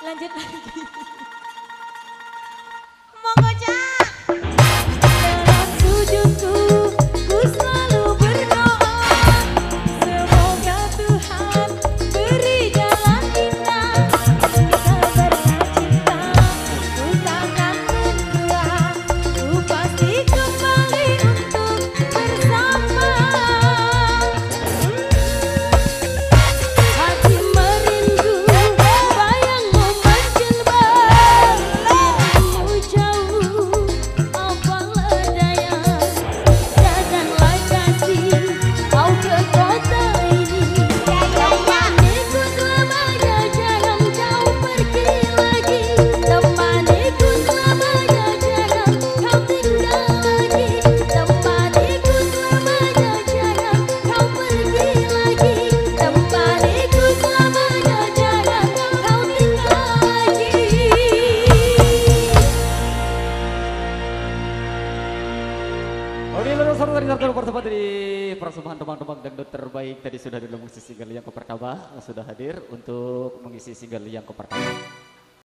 Lanjut lagi. Monggo Cak. Dalam sujudku, ku selalu berdoa. Semoga Tuhan beri jalan indah. Kita bercinta, ku takkan mendua. Ku pasti kembali untuk bersama. Hati merindu, bayangmu menjelma. Dirimu jauh, apalah daya. Janganlah kasih kau ke kota ini. Temaniku selamanya, jangan kau pergi lagi. Temaniku selamanya, jangan kau tinggal lagi. Temaniku selamanya, jangan kau pergi lagi. Temaniku selamanya, jangan kau tinggal lagi. Oke, lalu sama dari Narto pertemuan dari persembahan teman-teman dangdut terbaik tadi sudah di musisi single yang pertama sudah hadir untuk mengisi single yang pertama.